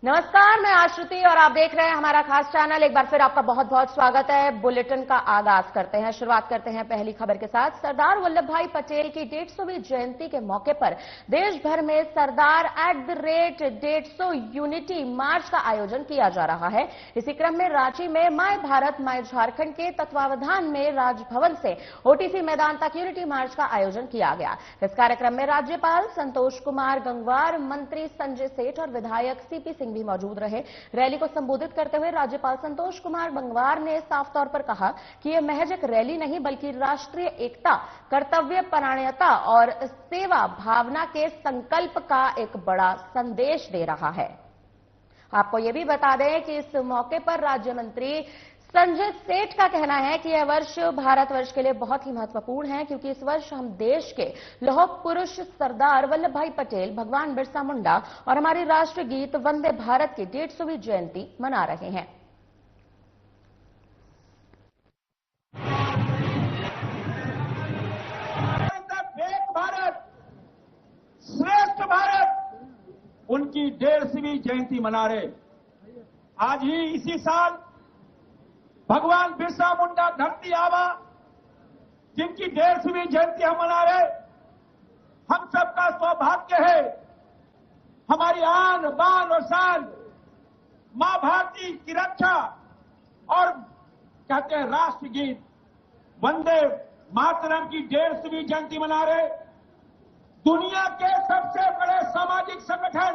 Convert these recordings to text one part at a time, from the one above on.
नमस्कार, मैं आश्रुति और आप देख रहे हैं हमारा खास चैनल। एक बार फिर आपका बहुत बहुत स्वागत है। बुलेटिन का आगाज करते हैं। शुरुआत करते हैं पहली खबर के साथ। सरदार वल्लभ भाई पटेल की 150वीं जयंती के मौके पर देश भर में सरदार @150 यूनिटी मार्च का आयोजन किया जा रहा है। इसी क्रम में रांची में माय भारत माय झारखंड के तत्वावधान में राजभवन से ओटीसी मैदान तक यूनिटी मार्च का आयोजन किया गया। इस कार्यक्रम में राज्यपाल संतोष कुमार गंगवार, मंत्री संजय सेठ और विधायक सीपी सिंह भी मौजूद रहे। रैली को संबोधित करते हुए राज्यपाल संतोष कुमार गंगवार ने साफ तौर पर कहा कि यह महज एक रैली नहीं बल्कि राष्ट्रीय एकता, कर्तव्य परायणता और सेवा भावना के संकल्प का एक बड़ा संदेश दे रहा है। आपको यह भी बता दें कि इस मौके पर राज्य मंत्री संजय सेठ का कहना है कि यह वर्ष भारतवर्ष के लिए बहुत ही महत्वपूर्ण है, क्योंकि इस वर्ष हम देश के लौह पुरुष सरदार वल्लभ भाई पटेल, भगवान बिरसा मुंडा और हमारी राष्ट्र गीत वंदे भारत की 150वीं जयंती मना रहे हैं। एक भारत श्रेष्ठ भारत उनकी 150वीं जयंती मना रहे। आज ही इसी साल भगवान बिरसा मुंडा धरती आवा, जिनकी 150वीं जयंती हम मना रहे। हम सबका सौभाग्य है, हमारी आन बान और शान मां भारती की रक्षा और कहते हैं राष्ट्रगीत वंदे मातरम की 150वीं जयंती मना रहे। दुनिया के सबसे बड़े सामाजिक संगठन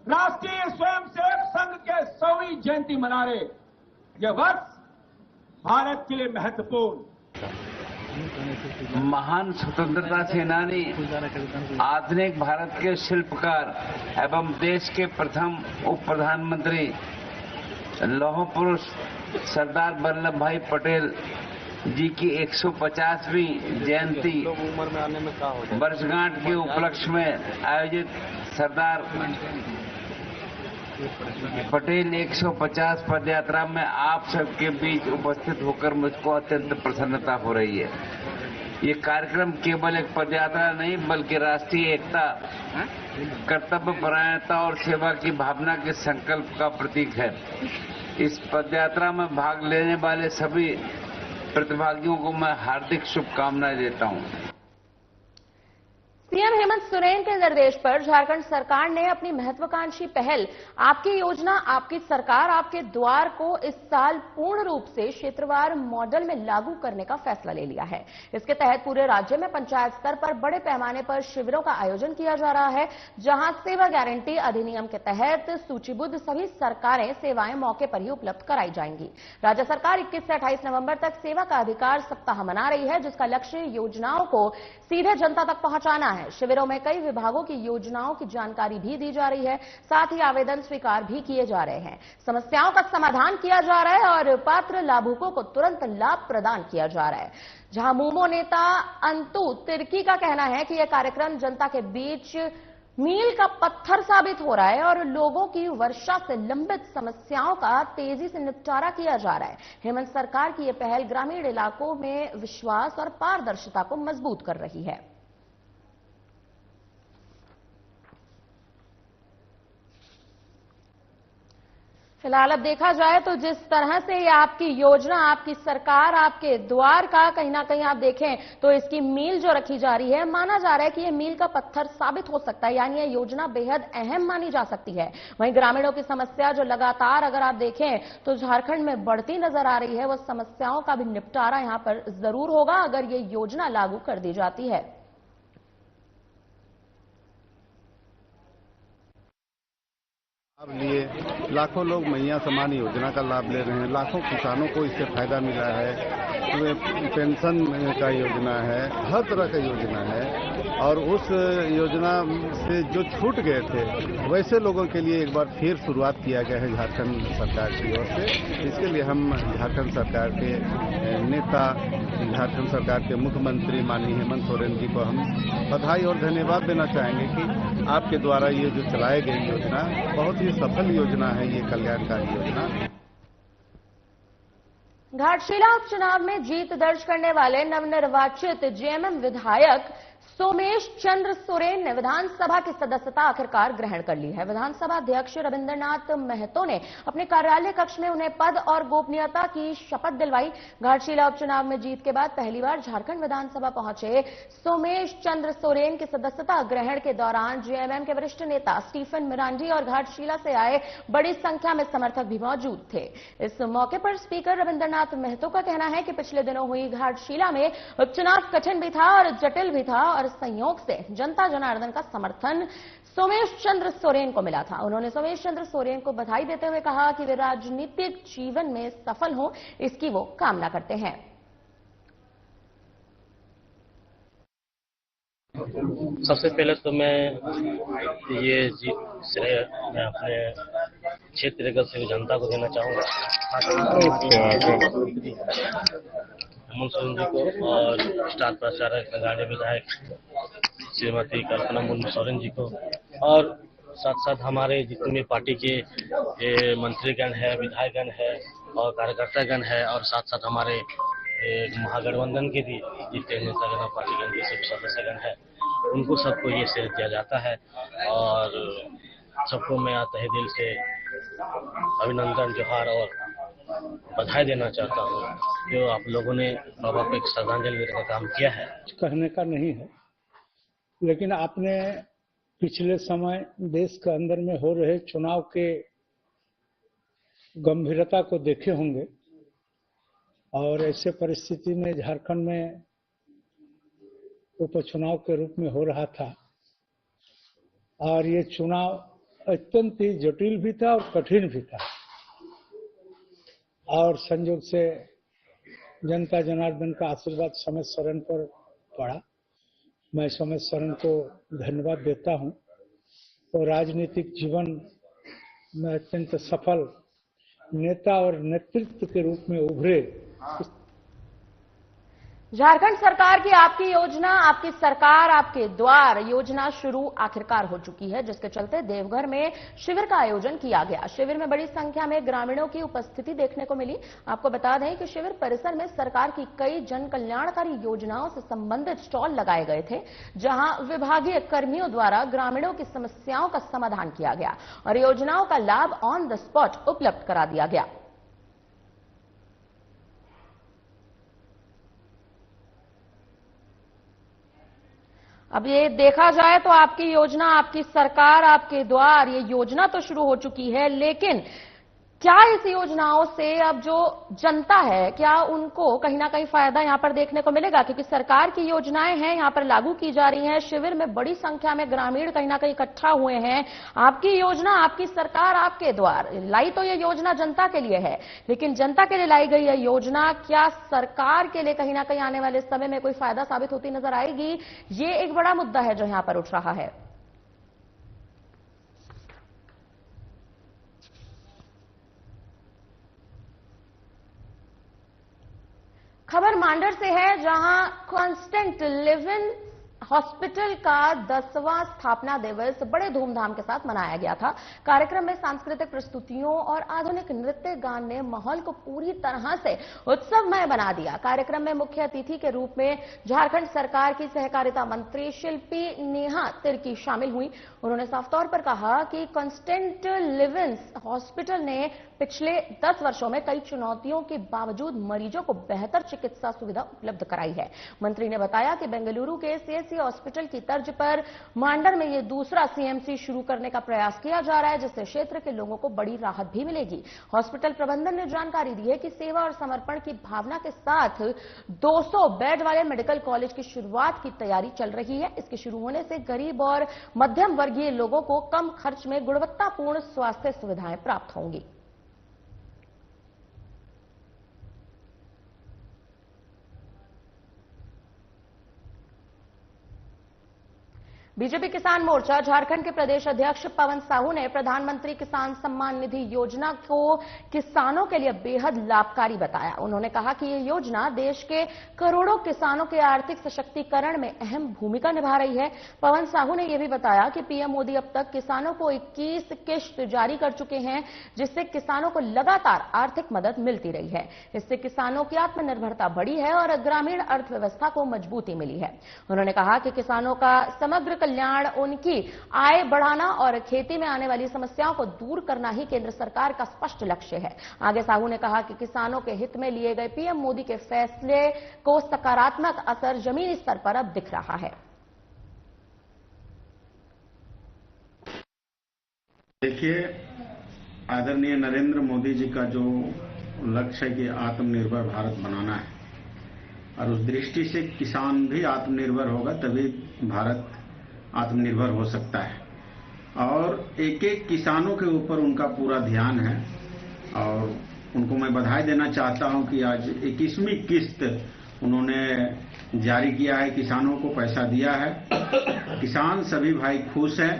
राष्ट्रीय स्वयंसेवक संघ के 100वीं जयंती मना रहे। यह वर्ष भारत के लिए महत्वपूर्ण। महान स्वतंत्रता सेनानी, आधुनिक भारत के शिल्पकार एवं देश के प्रथम उप प्रधानमंत्री लौह पुरुष सरदार वल्लभ भाई पटेल जी की 150वीं जयंती वर्षगांठ के उपलक्ष्य में आयोजित सरदार पटेल 150 पदयात्रा में आप सबके बीच उपस्थित होकर मुझको अत्यंत प्रसन्नता हो रही है। ये कार्यक्रम केवल एक पदयात्रा नहीं बल्कि राष्ट्रीय एकता, कर्तव्य परायणता और सेवा की भावना के संकल्प का प्रतीक है। इस पदयात्रा में भाग लेने वाले सभी प्रतिभागियों को मैं हार्दिक शुभकामनाएं देता हूं। सीएम हेमंत सोरेन के निर्देश पर झारखंड सरकार ने अपनी महत्वाकांक्षी पहल आपकी योजना आपकी सरकार आपके द्वार को इस साल पूर्ण रूप से क्षेत्रवार मॉडल में लागू करने का फैसला ले लिया है। इसके तहत पूरे राज्य में पंचायत स्तर पर बड़े पैमाने पर शिविरों का आयोजन किया जा रहा है, जहां सेवा गारंटी अधिनियम के तहत सूचीबद्ध सभी सरकारें सेवाएं मौके पर ही उपलब्ध कराई जाएंगी। राज्य सरकार 21 से 28 नवंबर तक सेवा का अधिकार सप्ताह मना रही है, जिसका लक्ष्य योजनाओं को सीधे जनता तक पहुंचाना है। शिविरों में कई विभागों की योजनाओं की जानकारी भी दी जा रही है, साथ ही आवेदन स्वीकार भी किए जा रहे हैं। समस्याओं का समाधान किया जा रहा है और पात्र लाभुकों को तुरंत लाभ प्रदान किया जा रहा है। जहां मूमो नेता अंतु तिर्की का कहना है कि यह कार्यक्रम जनता के बीच मील का पत्थर साबित हो रहा है और लोगों की वर्षा से लंबित समस्याओं का तेजी से निपटारा किया जा रहा है। हेमंत सरकार की यह पहल ग्रामीण इलाकों में विश्वास और पारदर्शिता को मजबूत कर रही है। फिलहाल अब देखा जाए तो जिस तरह से ये आपकी योजना आपकी सरकार आपके द्वार का कहीं ना कहीं आप देखें तो इसकी मील जो रखी जा रही है, माना जा रहा है कि ये मील का पत्थर साबित हो सकता है, यानी ये योजना बेहद अहम मानी जा सकती है। वहीं ग्रामीणों की समस्या जो लगातार अगर आप देखें तो झारखंड में बढ़ती नजर आ रही है, वो समस्याओं का भी निपटारा यहां पर जरूर होगा अगर ये योजना लागू कर दी जाती है। अब लिए लाखों लोग मैया समान योजना का लाभ ले रहे हैं, लाखों किसानों को इससे फायदा मिला है, पेंशन का योजना है, हर तरह का योजना है। और उस योजना से जो छूट गए थे वैसे लोगों के लिए एक बार फिर शुरुआत किया गया है झारखंड सरकार की ओर से। इसके लिए हम झारखंड सरकार के नेता, झारखंड सरकार के मुख्यमंत्री माननीय हेमंत सोरेन जी को हम बधाई और धन्यवाद देना चाहेंगे कि आपके द्वारा ये जो चलाई गई योजना बहुत ही सफल योजना है, ये कल्याणकारी योजना। घाटशिला उपचुनाव में जीत दर्ज करने वाले नवनिर्वाचित जेएमएम विधायक सोमेश चंद्र सोरेन ने विधानसभा की सदस्यता आखिरकार ग्रहण कर ली है। विधानसभा अध्यक्ष रविंद्रनाथ महतो ने अपने कार्यालय कक्ष में उन्हें पद और गोपनीयता की शपथ दिलवाई। घाटशिला उपचुनाव में जीत के बाद पहली बार झारखंड विधानसभा पहुंचे सोमेश चंद्र सोरेन की सदस्यता ग्रहण के दौरान जेएमएम के वरिष्ठ नेता स्टीफन मिरांडी और घाटशिला से आए बड़ी संख्या में समर्थक भी मौजूद थे। इस मौके पर स्पीकर रविंद्रनाथ महतो का कहना है कि पिछले दिनों हुई घाटशिला में उपचुनाव कठिन भी था और जटिल भी था और संयोग से जनता जनार्दन का समर्थन सोमेश चंद्र सोरेन को मिला था। उन्होंने सोमेश चंद्र सोरेन को बधाई देते हुए कहा कि वे राजनीतिक जीवन में सफल हों, इसकी वो कामना करते हैं। सबसे पहले तो मैं ये जीत श्रेय मैं अपने क्षेत्र से जनता को देना चाहूंगा, हेमंत सोरेन जी को और स्टार प्रचारक नगण्य विधायक श्रीमती कल्पना मुर्मू सोरेन जी को, और साथ साथ हमारे जितने भी पार्टी के मंत्रीगण है, विधायकगण है और कार्यकर्तागण है, और साथ साथ हमारे महागठबंधन के भी जितने नेतागण पार्टीगण के सभी सदस्यगण है, उनको सबको ये श्रेय दिया जाता है। और सबको मैं तहे दिल से अभिनंदन, जोहार और बधाई देना चाहता हूँ जो आप लोगों ने बाबा को एक श्रद्धांजलि देने का काम किया है। कहने का नहीं है, लेकिन आपने पिछले समय देश के अंदर में हो रहे चुनाव के गंभीरता को देखे होंगे और ऐसे परिस्थिति में झारखंड में उपचुनाव के रूप में हो रहा था और ये चुनाव अत्यंत ही जटिल भी था और कठिन भी था, और संयोग से जनता जनार्दन का आशीर्वाद सोमेश सोरेन पर पड़ा। मैं सोमेश सोरेन को धन्यवाद देता हूं। तो राजनीतिक जीवन में अत्यंत सफल नेता और नेतृत्व के रूप में उभरे। झारखंड सरकार की आपकी योजना आपकी सरकार आपके द्वार योजना शुरू आखिरकार हो चुकी है, जिसके चलते देवघर में शिविर का आयोजन किया गया। शिविर में बड़ी संख्या में ग्रामीणों की उपस्थिति देखने को मिली। आपको बता दें कि शिविर परिसर में सरकार की कई जन कल्याणकारी योजनाओं से संबंधित स्टॉल लगाए गए थे, जहां विभागीय कर्मियों द्वारा ग्रामीणों की समस्याओं का समाधान किया गया और योजनाओं का लाभ ऑन द स्पॉट उपलब्ध करा दिया गया। अब ये देखा जाए तो आपकी योजना आपकी सरकार आपके द्वार ये योजना तो शुरू हो चुकी है, लेकिन क्या इस योजनाओं से अब जो जनता है क्या उनको कहीं ना कहीं फायदा यहां पर देखने को मिलेगा? क्योंकि सरकार की योजनाएं हैं यहां पर लागू की जा रही हैं। शिविर में बड़ी संख्या में ग्रामीण कहीं ना कहीं इकट्ठा हुए हैं। आपकी योजना आपकी सरकार आपके द्वार, लाई तो ये योजना जनता के लिए है, लेकिन जनता के लिए लाई गई यह योजना क्या सरकार के लिए कहीं ना कहीं आने वाले समय में कोई फायदा साबित होती नजर आएगी? ये एक बड़ा मुद्दा है जो यहां पर उठ रहा है। खबर मांडर से है, जहां कांस्टेंट लिविंग हॉस्पिटल का 10वां स्थापना दिवस बड़े धूमधाम के साथ मनाया गया था। कार्यक्रम में सांस्कृतिक प्रस्तुतियों और आधुनिक नृत्य गान ने माहौल को पूरी तरह से उत्सवमय बना दिया। कार्यक्रम में मुख्य अतिथि के रूप में झारखंड सरकार की सहकारिता मंत्री शिल्पी नेहा तिर्की शामिल हुई। उन्होंने साफ तौर पर कहा कि कांस्टेंट लिविंग हॉस्पिटल ने पिछले 10 वर्षों में कई चुनौतियों के बावजूद मरीजों को बेहतर चिकित्सा सुविधा उपलब्ध कराई है। मंत्री ने बताया कि बेंगलुरु के सीएससी हॉस्पिटल की तर्ज पर मांडर में ये दूसरा सीएमसी शुरू करने का प्रयास किया जा रहा है, जिससे क्षेत्र के लोगों को बड़ी राहत भी मिलेगी। हॉस्पिटल प्रबंधन ने जानकारी दी है कि सेवा और समर्पण की भावना के साथ 200 बेड वाले मेडिकल कॉलेज की शुरुआत की तैयारी चल रही है। इसके शुरू होने से गरीब और मध्यम वर्गीय लोगों को कम खर्च में गुणवत्तापूर्ण स्वास्थ्य सुविधाएं प्राप्त होंगी। बीजेपी किसान मोर्चा झारखंड के प्रदेश अध्यक्ष पवन साहू ने प्रधानमंत्री किसान सम्मान निधि योजना को किसानों के लिए बेहद लाभकारी बताया। उन्होंने कहा कि ये योजना देश के करोड़ों किसानों के आर्थिक सशक्तिकरण में अहम भूमिका निभा रही है। पवन साहू ने यह भी बताया कि पीएम मोदी अब तक किसानों को 21 किश्त जारी कर चुके हैं, जिससे किसानों को लगातार आर्थिक मदद मिलती रही है। इससे किसानों की आत्मनिर्भरता बढ़ी है और ग्रामीण अर्थव्यवस्था को मजबूती मिली है। उन्होंने कहा कि किसानों का समग्र कल्याण, उनकी आय बढ़ाना और खेती में आने वाली समस्याओं को दूर करना ही केंद्र सरकार का स्पष्ट लक्ष्य है। आगे साहू ने कहा कि किसानों के हित में लिए गए पीएम मोदी के फैसले को सकारात्मक असर जमीनी स्तर पर अब दिख रहा है। देखिए, आदरणीय नरेंद्र मोदी जी का जो लक्ष्य है कि आत्मनिर्भर भारत बनाना है, और उस दृष्टि से किसान भी आत्मनिर्भर होगा तभी भारत आत्मनिर्भर हो सकता है। और एक एक किसानों के ऊपर उनका पूरा ध्यान है और उनको मैं बधाई देना चाहता हूं कि आज 21वीं किस्त उन्होंने जारी किया है, किसानों को पैसा दिया है। किसान सभी भाई खुश हैं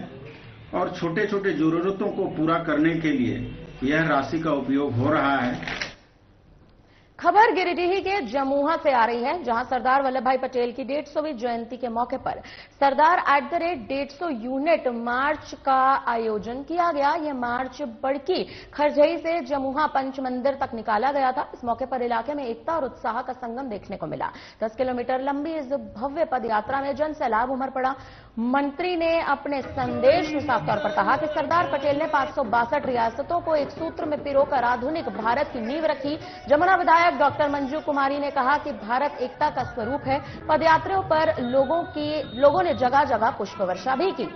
और छोटे छोटे जरूरतों को पूरा करने के लिए यह राशि का उपयोग हो रहा है। खबर गिरिडीह के जमुआ से आ रही है, जहां सरदार वल्लभ भाई पटेल की 150वीं जयंती के मौके पर सरदार @150 यूनिट मार्च का आयोजन किया गया। यह मार्च बड़की खरझई से जमुआ पंच मंदिर तक निकाला गया था। इस मौके पर इलाके में एकता और उत्साह का संगम देखने को मिला। 10 किलोमीटर लंबी इस भव्य पद यात्रा में जन सैलाब उमड़ पड़ा। मंत्री ने अपने संदेश में साफ तौर पर कहा कि सरदार पटेल ने 562 रियासतों को एक सूत्र में पिरोकर आधुनिक भारत की नींव रखी। जमुना विधायक डॉक्टर मंजू कुमारी ने कहा कि भारत एकता का स्वरूप है। पदयात्रियों पर लोगों ने जगह जगह पुष्प वर्षा भी की।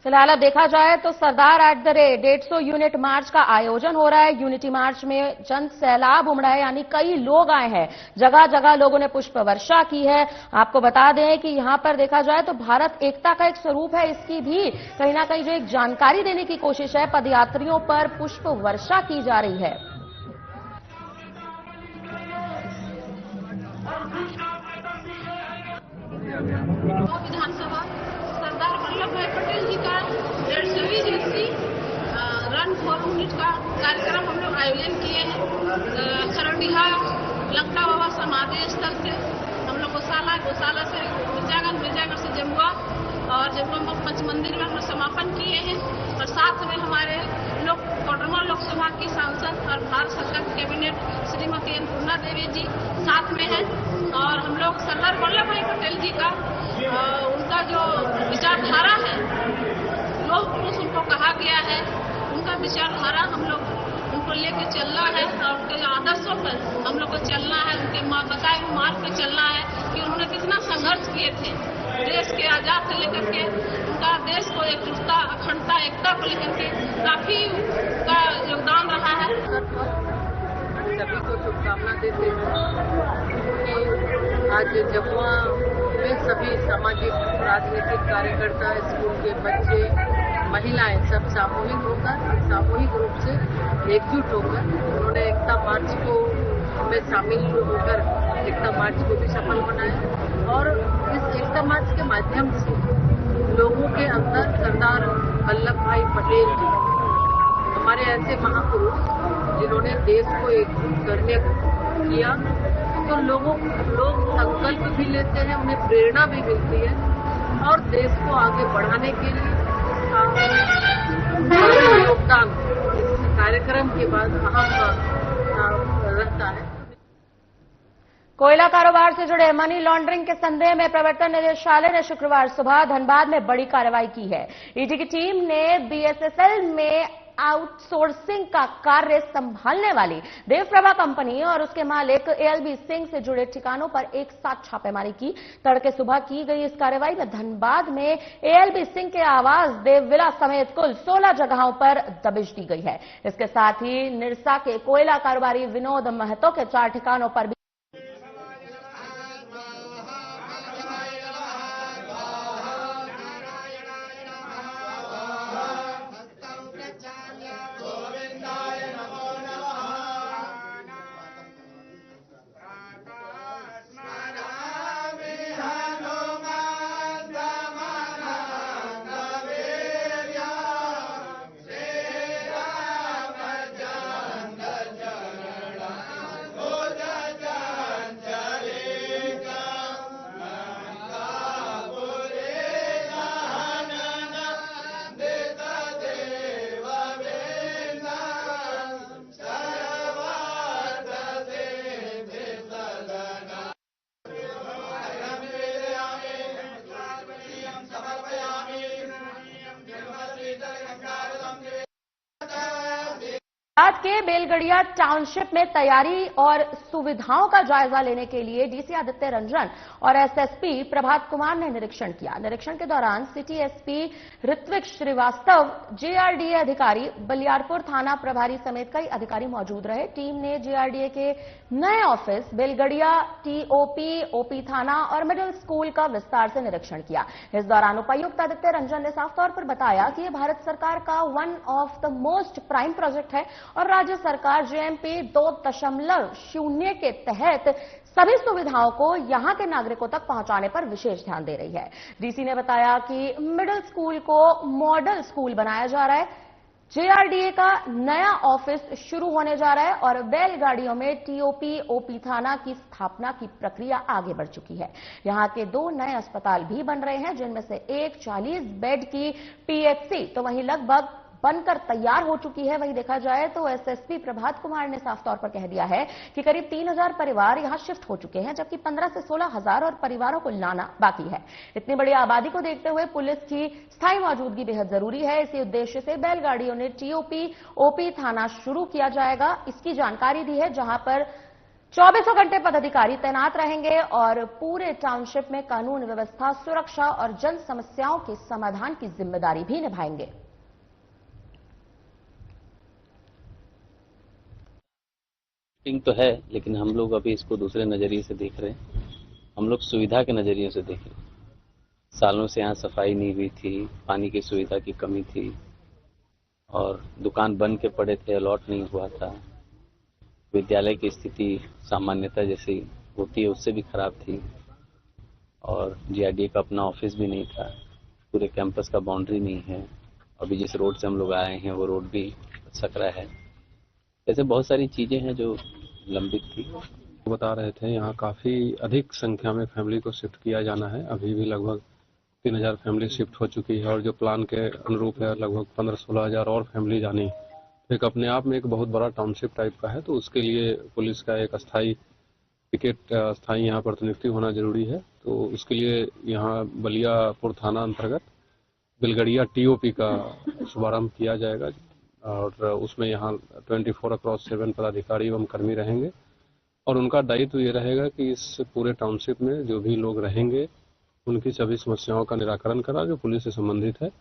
फिलहाल अब देखा जाए तो सरदार @150 यूनिट मार्च का आयोजन हो रहा है। यूनिटी मार्च में जन सैलाब उमड़ा है, यानी कई लोग आए हैं। जगह जगह लोगों ने पुष्प वर्षा की है। आपको बता दें कि यहां पर देखा जाए तो भारत एकता का एक स्वरूप है, इसकी भी कहीं ना कहीं जो एक जानकारी देने की कोशिश है। पदयात्रियों पर पुष्प वर्षा की जा रही है। विधानसभा सरदार वल्लभ भाई पटेल जी का 150वीं जयंती रन फॉर यूनिट का कार्यक्रम हम लोग आयोजन किए हैं। खरडीहा लंका बाबा समाधि स्थल से हम लोग गौशाला से मिर्जागंज से जमुआ और जमुआ पंच मंदिर में हम लोग समापन किए हैं। और साथ में हमारे कोडरमा लोकसभा की सांसद और भारत सरकार कैबिनेट श्रीमती अन्नपूर्णा देवी जी साथ में हैं। और हम लोग सरदार वल्लभ भाई पटेल जी का उनका जो विचारधारा है, लोह पुरुष उनको कहा गया है, उनका विचारधारा हम लोग उनको लेकर चलना है और उनके आदर्शों पर हम लोग को चलना है। उनके बताए हुए मार्ग पर चलना है कि उन्होंने कितना संघर्ष किए थे देश के आजाद से लेकर के। उनका देश को एकजुटता, अखंडता, एकता को लेकर के काफी का योगदान रहा है। सभी को शुभकामना देते हैं कि आज जमुआ में सभी सामाजिक राजनीतिक कार्यकर्ता, स्कूल के बच्चे, महिलाएं सब सामूहिक रूप से एकजुट होकर उन्होंने एकता मार्च को में शामिल होकर एकता मार्च को भी सफल बनाया। और इस एकता मार्च के माध्यम से लोगों के अंदर सरदार वल्लभ भाई पटेल जी, हमारे ऐसे महापुरुष जिन्होंने देश को एकजुट करने किया, तो लोग संकल्प भी लेते हैं, उन्हें प्रेरणा भी मिलती है और देश को आगे बढ़ाने के लिए योगदान इस कार्यक्रम के बाद अहम रहता है। कोयला कारोबार से जुड़े मनी लॉन्ड्रिंग के संदेह में प्रवर्तन निदेशालय ने शुक्रवार सुबह धनबाद में बड़ी कार्रवाई की है। ईडी की टीम ने बीएसएसएल में आउटसोर्सिंग का कार्य संभालने वाली देवप्रभा कंपनी और उसके मालिक एएलबी सिंह से जुड़े ठिकानों पर एक साथ छापेमारी की। तड़के सुबह की गई इस कार्रवाई में धनबाद में एएलबी सिंह के आवास, देवविला समेत कुल 16 जगहों पर दबिश दी गई है। इसके साथ ही निरसा के कोयला कारोबारी विनोद महतो के 4 ठिकानों पर भी आज के बेलगड़िया टाउनशिप में तैयारी और सुविधाओं का जायजा लेने के लिए डीसी आदित्य रंजन और एसएसपी प्रभात कुमार ने निरीक्षण किया। निरीक्षण के दौरान सिटी एसपी ऋत्विक श्रीवास्तव, जेआरडीए अधिकारी, बलियारपुर थाना प्रभारी समेत कई अधिकारी मौजूद रहे। टीम ने जेआरडीए के नए ऑफिस, बेलगड़िया टीओपी, ओपी थाना और मिडिल स्कूल का विस्तार से निरीक्षण किया। इस दौरान उपायुक्त आदित्य रंजन ने साफ तौर पर बताया कि यह भारत सरकार का one of the most prime project है और राज्य सरकार जेएमपी 2.0 के तहत सभी सुविधाओं को यहां के नागरिकों तक पहुंचाने पर विशेष ध्यान दे रही है। डीसी ने बताया कि मिडिल स्कूल को मॉडल स्कूल बनाया जा रहा है, जेआरडीए का नया ऑफिस शुरू होने जा रहा है और बैलगाड़ियों में टीओपी, ओपी थाना की स्थापना की प्रक्रिया आगे बढ़ चुकी है। यहां के 2 नए अस्पताल भी बन रहे हैं, जिनमें से एक 40 बेड की पीएचसी तो वहीं लगभग बनकर तैयार हो चुकी है। वहीं देखा जाए तो एसएसपी प्रभात कुमार ने साफ तौर पर कह दिया है कि करीब 3000 परिवार यहां शिफ्ट हो चुके हैं, जबकि 15 से 16,000 और परिवारों को लाना बाकी है। इतनी बड़ी आबादी को देखते हुए पुलिस की स्थायी मौजूदगी बेहद जरूरी है। इसी उद्देश्य से बैलगाड़ियों ने टीओपी, ओपी थाना शुरू किया जाएगा, इसकी जानकारी दी है, जहां पर 24 घंटे पदाधिकारी तैनात रहेंगे और पूरे टाउनशिप में कानून व्यवस्था, सुरक्षा और जन समस्याओं के समाधान की जिम्मेदारी भी निभाएंगे। तो है, लेकिन हम लोग अभी इसको दूसरे नजरिए से देख रहे हैं। हम लोग सुविधा के नजरिए से देख रहे हैं। सालों से यहाँ सफाई नहीं हुई थी, पानी की सुविधा की कमी थी और दुकान बंद के पड़े थे, अलॉट नहीं हुआ था। विद्यालय की स्थिति सामान्यता जैसी होती है उससे भी खराब थी और जेआरडीए का अपना ऑफिस भी नहीं था। पूरे कैंपस का बाउंड्री नहीं है। अभी जिस रोड से हम लोग आए हैं वो रोड भी सकरा है। ऐसे बहुत सारी चीजें हैं जो लंबित थी। बता रहे थे यहाँ काफी अधिक संख्या में फैमिली को शिफ्ट किया जाना है। अभी भी लगभग 3000 फैमिली शिफ्ट हो चुकी है और जो प्लान के अनुरूप है लगभग 15-16 हजार और फैमिली जानी। एक अपने आप में एक बहुत बड़ा टाउनशिप टाइप का है, तो उसके लिए पुलिस का एक स्थायी पिकेट, स्थायी यहाँ प्रतिनियुक्ति होना जरूरी है। तो उसके लिए यहाँ बलियापुर थाना अंतर्गत बेलगड़िया टीओपी का शुभारंभ किया जाएगा और उसमें यहाँ 24/7 पदाधिकारी एवं कर्मी रहेंगे और उनका दायित्व ये रहेगा कि इस पूरे टाउनशिप में जो भी लोग रहेंगे उनकी सभी समस्याओं का निराकरण करा जो पुलिस से संबंधित है।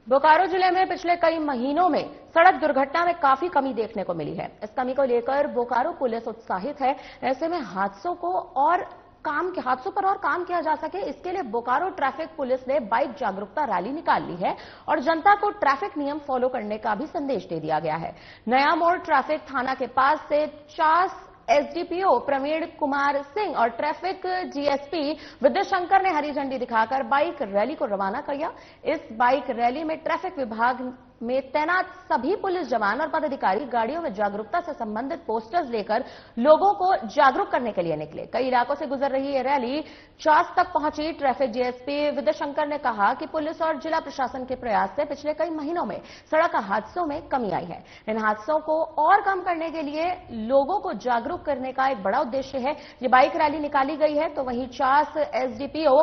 बोकारो जिले में पिछले कई महीनों में सड़क दुर्घटना में काफी कमी देखने को मिली है। इस कमी को लेकर बोकारो पुलिस उत्साहित है। ऐसे में हादसों पर और काम किया जा सके, इसके लिए बोकारो ट्रैफिक पुलिस ने बाइक जागरूकता रैली निकाल ली है और जनता को ट्रैफिक नियम फॉलो करने का भी संदेश दे दिया गया है। नया मोड़ ट्रैफिक थाना के पास से 50 एसडीपीओ प्रवीण कुमार सिंह और ट्रैफिक जीएसपी विद्या शंकर ने हरी झंडी दिखाकर बाइक रैली को रवाना किया। इस बाइक रैली में ट्रैफिक विभाग में तैनात सभी पुलिस जवान और पदाधिकारी गाड़ियों में जागरूकता से संबंधित पोस्टर्स लेकर लोगों को जागरूक करने के लिए निकले। कई इलाकों से गुजर रही ये रैली चास तक पहुंची। ट्रैफिक जीएसपी विद्या शंकर ने कहा कि पुलिस और जिला प्रशासन के प्रयास से पिछले कई महीनों में सड़क हादसों में कमी आई है। इन हादसों को और कम करने के लिए लोगों को जागरूक करने का एक बड़ा उद्देश्य है। ये बाइक रैली निकाली गई है। तो वहीं चास एसडीपीओ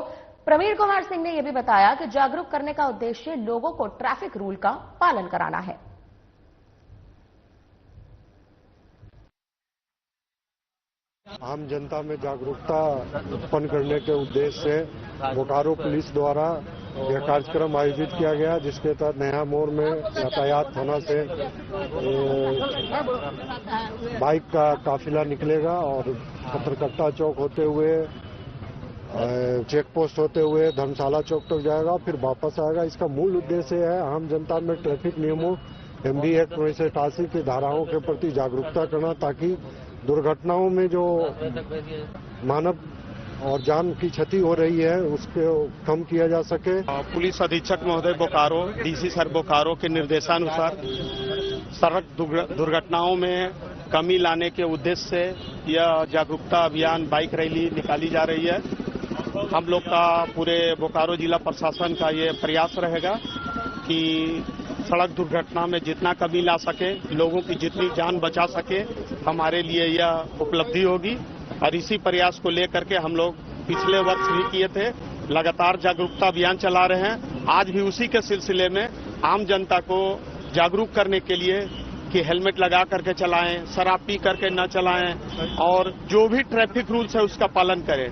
प्रवीण कुमार सिंह ने यह भी बताया कि जागरूक करने का उद्देश्य लोगों को ट्रैफिक रूल का पालन कराना है। आम जनता में जागरूकता उत्पन्न करने के उद्देश्य से बोकारो पुलिस द्वारा यह कार्यक्रम आयोजित किया गया, जिसके तहत नया मोड़ में यातायात थाना से बाइक का काफिला निकलेगा और पत्रकट्टा चौक होते हुए, चेक पोस्ट होते हुए धर्मशाला चौक तक जाएगा, फिर वापस आएगा। इसका मूल उद्देश्य है आम जनता में ट्रैफिक नियमों MB एक्ट 1988 की धाराओं के प्रति जागरूकता करना, ताकि दुर्घटनाओं में जो मानव और जान की क्षति हो रही है उसको कम किया जा सके। पुलिस अधीक्षक महोदय बोकारो, डीसी सर बोकारो के निर्देशानुसार सड़क दुर्घटनाओं में कमी लाने के उद्देश्य से यह जागरूकता अभियान बाइक रैली निकाली जा रही है। हम लोग का पूरे बोकारो जिला प्रशासन का ये प्रयास रहेगा कि सड़क दुर्घटना में जितना कमी ला सके, लोगों की जितनी जान बचा सके, हमारे लिए यह उपलब्धि होगी। और इसी प्रयास को लेकर के हम लोग पिछले वर्ष भी किए थे, लगातार जागरूकता अभियान चला रहे हैं। आज भी उसी के सिलसिले में आम जनता को जागरूक करने के लिए कि हेलमेट लगा करके चलाएं, शराब पी करके न चलाएं और जो भी ट्रैफिक रूल्स है उसका पालन करें।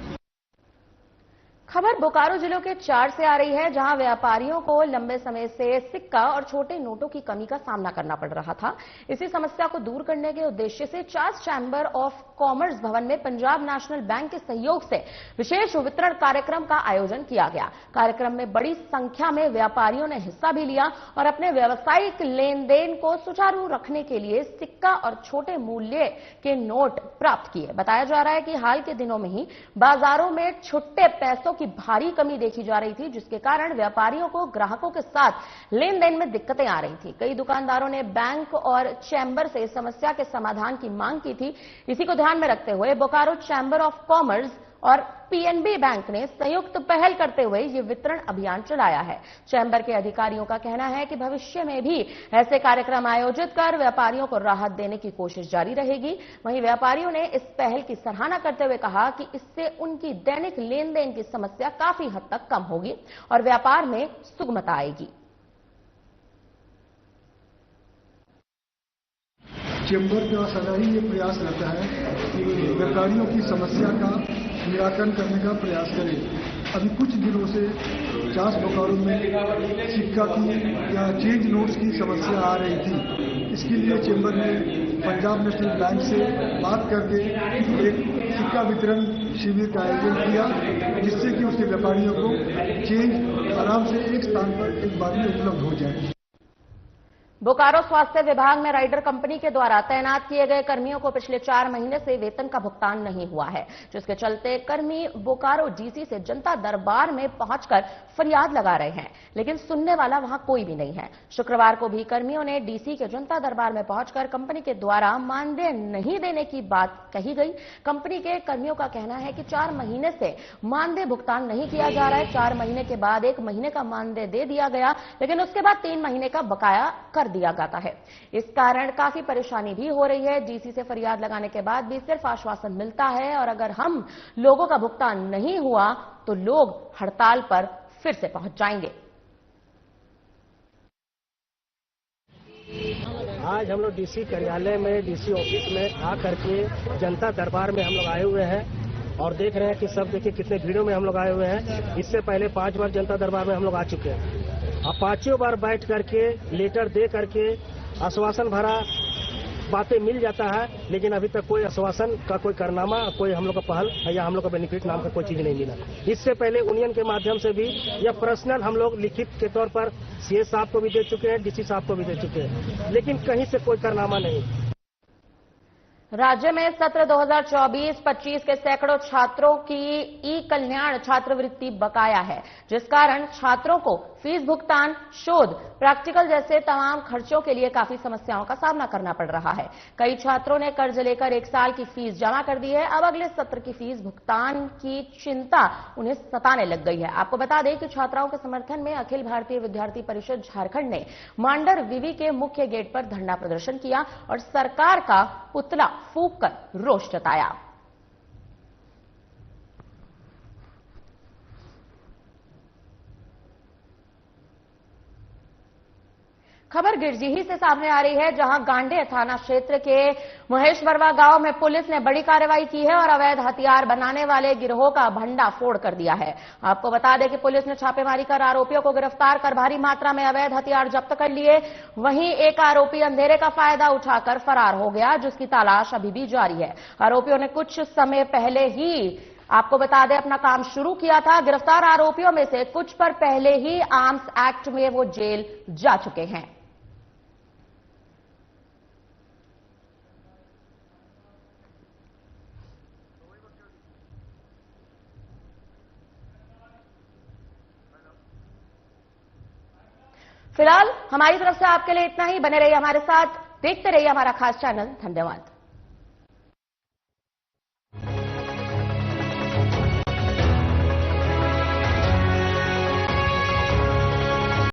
खबर बोकारो जिलों के 4 से आ रही है, जहां व्यापारियों को लंबे समय से सिक्का और छोटे नोटों की कमी का सामना करना पड़ रहा था। इसी समस्या को दूर करने के उद्देश्य से चास चैम्बर ऑफ कॉमर्स भवन में पंजाब नेशनल बैंक के सहयोग से विशेष वितरण कार्यक्रम का आयोजन किया गया। कार्यक्रम में बड़ी संख्या में व्यापारियों ने हिस्सा भी लिया और अपने व्यावसायिक लेन देन को सुचारू रखने के लिए सिक्का और छोटे मूल्य के नोट प्राप्त किए। बताया जा रहा है कि हाल के दिनों में ही बाजारों में छुट्टे पैसों की भारी कमी देखी जा रही थी, जिसके कारण व्यापारियों को ग्राहकों के साथ लेन देन में दिक्कतें आ रही थी। कई दुकानदारों ने बैंक और चैम्बर से समस्या के समाधान की मांग की थी। इसी को ध्यान में रखते हुए बोकारो चैम्बर ऑफ कॉमर्स और पीएनबी बैंक ने संयुक्त पहल करते हुए ये वितरण अभियान चलाया है। चैम्बर के अधिकारियों का कहना है कि भविष्य में भी ऐसे कार्यक्रम आयोजित कर व्यापारियों को राहत देने की कोशिश जारी रहेगी। वहीं व्यापारियों ने इस पहल की सराहना करते हुए कहा कि इससे उनकी दैनिक लेन देन की समस्या काफी हद तक कम होगी और व्यापार में सुगमता आएगी। चैम्बर का सदा ही ये प्रयास रहता है कि व्यापारियों की समस्या का निराकरण करने का प्रयास करें। अभी कुछ दिनों से चास बोकारो में सिक्का की या चेंज नोट्स की समस्या आ रही थी। इसके लिए चैम्बर ने पंजाब नेशनल बैंक से बात करके एक सिक्का वितरण शिविर का आयोजन किया, जिससे कि उसके व्यापारियों को चेंज आराम से एक स्थान पर एक बार में उपलब्ध हो जाए। बोकारो स्वास्थ्य विभाग में राइडर कंपनी के द्वारा तैनात किए गए कर्मियों को पिछले 4 महीने से वेतन का भुगतान नहीं हुआ है, जिसके चलते कर्मी बोकारो डीसी से जनता दरबार में पहुंचकर फरियाद लगा रहे हैं, लेकिन सुनने वाला वहां कोई भी नहीं है। शुक्रवार को भी कर्मियों ने डीसी के जनता दरबार में पहुंचकर कंपनी के द्वारा मानदेय नहीं देने की बात कही गई। कंपनी के कर्मियों का कहना है कि 4 महीने से मानदेय भुगतान नहीं किया जा रहा है। 4 महीने के बाद 1 महीने का मानदेय दे दिया गया, लेकिन उसके बाद 3 महीने का बकाया कर दिया जाता है। इस कारण काफी परेशानी भी हो रही है। डीसी से फरियाद लगाने के बाद भी सिर्फ आश्वासन मिलता है और अगर हम लोगों का भुगतान नहीं हुआ तो लोग हड़ताल पर फिर से पहुंच जाएंगे। आज हम लोग डीसी कार्यालय में, डीसी ऑफिस में आकर के जनता दरबार में हम लोग आए हुए हैं और देख रहे हैं कि सब देखिए कितने भीड़ों में हम लोग आए हुए हैं। इससे पहले 5 बार जनता दरबार में हम लोग आ चुके हैं। अब 5 बार बैठ करके लेटर दे करके आश्वासन भरा बातें मिल जाता है, लेकिन अभी तक कोई आश्वासन का कोई कारनामा, कोई हम लोग का पहल या हम लोग का बेनिफिट नाम का कोई चीज नहीं मिला। इससे पहले यूनियन के माध्यम से भी या पर्सनल हम लोग लिखित के तौर पर सीएस साहब को भी दे चुके हैं, डीसी साहब को भी दे चुके हैं, लेकिन कहीं से कोई कारनामा नहीं। राज्य में सत्र 2024-25 के सैकड़ों छात्रों की ई कल्याण छात्रवृत्ति बकाया है, जिस कारण छात्रों को फीस भुगतान, शोध, प्रैक्टिकल जैसे तमाम खर्चों के लिए काफी समस्याओं का सामना करना पड़ रहा है। कई छात्रों ने कर्ज लेकर 1 साल की फीस जमा कर दी है। अब अगले सत्र की फीस भुगतान की चिंता उन्हें सताने लग गई है। आपको बता दें कि छात्राओं के समर्थन में अखिल भारतीय विद्यार्थी परिषद झारखंड ने मांडर विवि के मुख्य गेट पर धरना प्रदर्शन किया और सरकार का पुतला फूंक कर रोष जताया। खबर गिरजीही से सामने आ रही है, जहां गांडे थाना क्षेत्र के महेश्वरवा गांव में पुलिस ने बड़ी कार्रवाई की है और अवैध हथियार बनाने वाले गिरोह का भंडाफोड़ कर दिया है। आपको बता दें कि पुलिस ने छापेमारी कर आरोपियों को गिरफ्तार कर भारी मात्रा में अवैध हथियार जब्त कर लिए। वहीं एक आरोपी अंधेरे का फायदा उठाकर फरार हो गया, जिसकी तलाश अभी भी जारी है। आरोपियों ने कुछ समय पहले ही, आपको बता दें, अपना काम शुरू किया था। गिरफ्तार आरोपियों में से कुछ पर पहले ही आर्म्स एक्ट में वो जेल जा चुके हैं। फिलहाल हमारी तरफ से आपके लिए इतना ही। बने रहिए हमारे साथ, देखते रहिए हमारा खास चैनल। धन्यवाद।